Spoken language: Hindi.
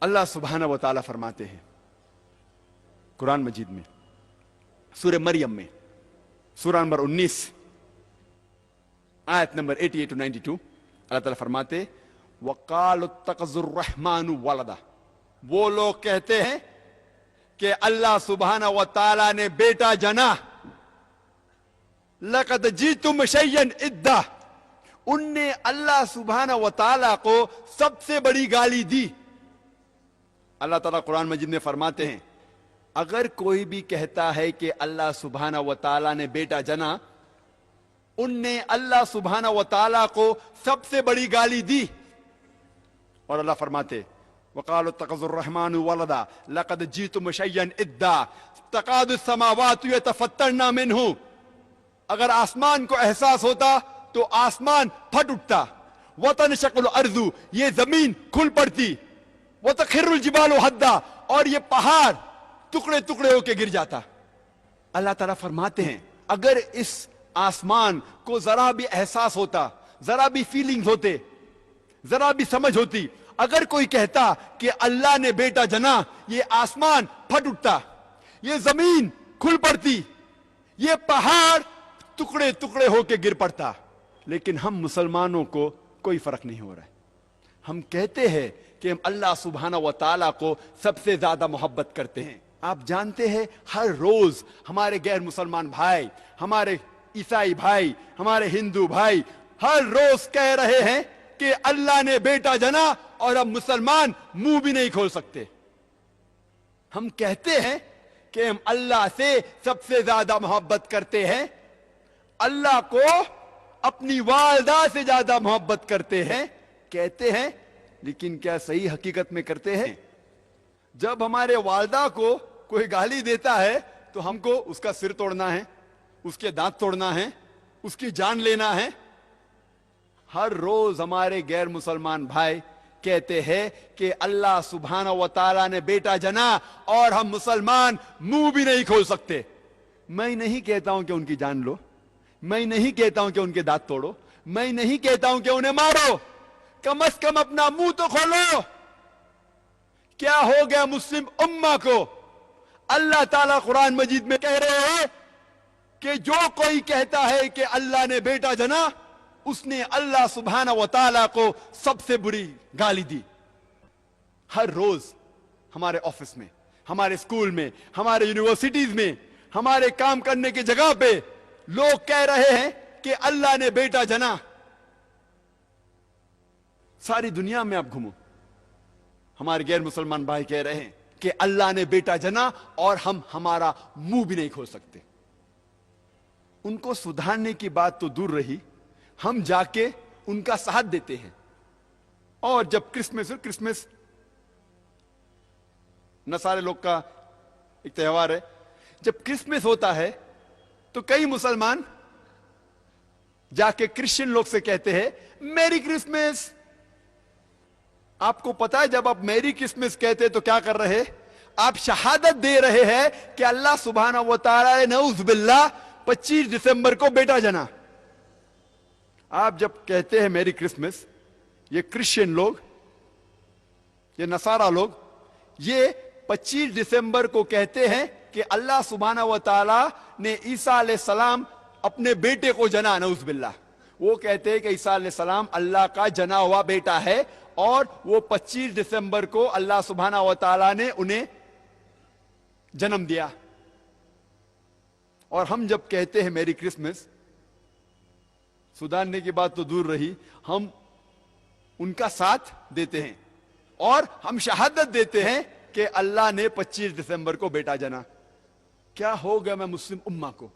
अल्लाह सुब्हानहू व तआला फरमाते हैं कुरान मजीद में, सूरह मरियम में, सूरह नंबर 19 आयत नंबर 88 to 92, अल्लाह ताला फरमाते वक़ाल इत्तख़ज़ुर रहमानु वलदा, वो लोग कहते हैं कि अल्लाह सुब्हानहू व तआला ने बेटा जना। लक़द जीतुम शय्यन इद्दा, उनने अल्लाह सुब्हानहू व तआला को सबसे बड़ी गाली दी। अल्लाह ताला कुरान मजीद में फरमाते हैं अगर कोई भी कहता है कि अल्लाह सुब्हानहू व तआला ने बेटा जना, उनने अल्लाह सुब्हानहू व तआला को सबसे बड़ी गाली दी। और अल्लाह फरमाते वक़ालू इत्तख़ज़ुर रहमानु वलदा लक़द जीतुम शय्यन इद्दा तकादु समावातु यतफ़त्तरना मिन्हु, अगर आसमान को एहसास होता तो आसमान फट उठता। वतनशक़्क़ुल अर्ज़ु, ये जमीन खुल पड़ती। वतख़िर्रुल जिबालु हद्दा, और ये पहाड़ टुकड़े टुकड़े होके गिर जाता। अल्लाह ताला फरमाते हैं अगर इस आसमान को जरा भी एहसास होता, जरा भी फीलिंग्स होते, जरा भी समझ होती, अगर कोई कहता कि अल्लाह ने बेटा जना, ये आसमान फट उठता, ये जमीन खुल पड़ती, ये पहाड़ टुकड़े टुकड़े होके गिर पड़ता। लेकिन हम मुसलमानों को कोई फर्क नहीं हो रहा है। हम कहते हैं कि हम अल्लाह सुब्हानहू व तआला को सबसे ज्यादा मोहब्बत करते हैं। आप जानते हैं हर रोज हमारे गैर मुसलमान भाई, हमारे ईसाई भाई, हमारे हिंदू भाई हर रोज कह रहे हैं कि अल्लाह ने बेटा जना, और अब मुसलमान मुंह भी नहीं खोल सकते। हम कहते हैं कि हम अल्लाह से सबसे ज्यादा मोहब्बत करते हैं, अल्लाह को अपनी वालिदा से ज्यादा मोहब्बत करते हैं, कहते हैं, लेकिन क्या सही हकीकत में करते हैं? जब हमारे वालिदा को कोई गाली देता है तो हमको उसका सिर तोड़ना है, उसके दांत तोड़ना है, उसकी जान लेना है। हर रोज हमारे गैर मुसलमान भाई कहते हैं कि अल्लाह सुब्हानहू व तआला ने बेटा जना, और हम मुसलमान मुंह भी नहीं खोल सकते। मैं नहीं कहता हूं कि उनकी जान लो, मैं नहीं कहता हूं कि उनके दांत तोड़ो, मैं नहीं कहता हूं कि उन्हें मारो, कम से कम अपना मुंह तो खोलो। क्या हो गया मुस्लिम उम्मा को? अल्लाह ताला कुरान मजीद में कह रहे हैं कि जो कोई कहता है कि अल्लाह ने बेटा जना, उसने अल्लाह सुब्हानहू व तआला को सबसे बुरी गाली दी। हर रोज हमारे ऑफिस में, हमारे स्कूल में, हमारे यूनिवर्सिटीज में, हमारे काम करने की जगह पे लोग कह रहे हैं कि अल्लाह ने बेटा जना। सारी दुनिया में आप घूमो, हमारे गैर मुसलमान भाई कह रहे हैं कि अल्लाह ने बेटा जना, और हम हमारा मुंह भी नहीं खोल सकते। उनको सुधारने की बात तो दूर रही, हम जाके उनका साथ देते हैं। और जब क्रिसमस नसारे लोग का एक त्योहार है, जब क्रिसमस होता है तो कई मुसलमान जाके क्रिश्चियन लोग से कहते हैं मेरी क्रिसमस। आपको पता है जब आप मेरी क्रिसमस कहते हैं तो क्या कर रहे हैं? आप शहादत दे रहे हैं कि अल्लाह सुब्हानहू व तआला ने नऊज़ बिल्लाह 25 दिसंबर को बेटा जना। आप जब कहते हैं मेरी क्रिसमस, ये क्रिश्चियन लोग, ये नसारा लोग, ये 25 दिसंबर को कहते हैं कि अल्लाह सुब्हानहू व तआला ने ईसा अलैहिस्सलाम अपने बेटे को जना, नऊज़ बिल्लाह। वो कहते हैं कि ईसा अलैहिस्सलाम अल्लाह का जना हुआ बेटा है, और वो 25 दिसंबर को अल्लाह सुब्हानहू व तआला ने उन्हें जन्म दिया। और हम जब कहते हैं मेरी क्रिसमस, सुधारने की बात तो दूर रही, हम उनका साथ देते हैं और हम शहादत देते हैं कि अल्लाह ने 25 दिसंबर को बेटा जना। क्या हो गया मैं मुस्लिम उम्मा को?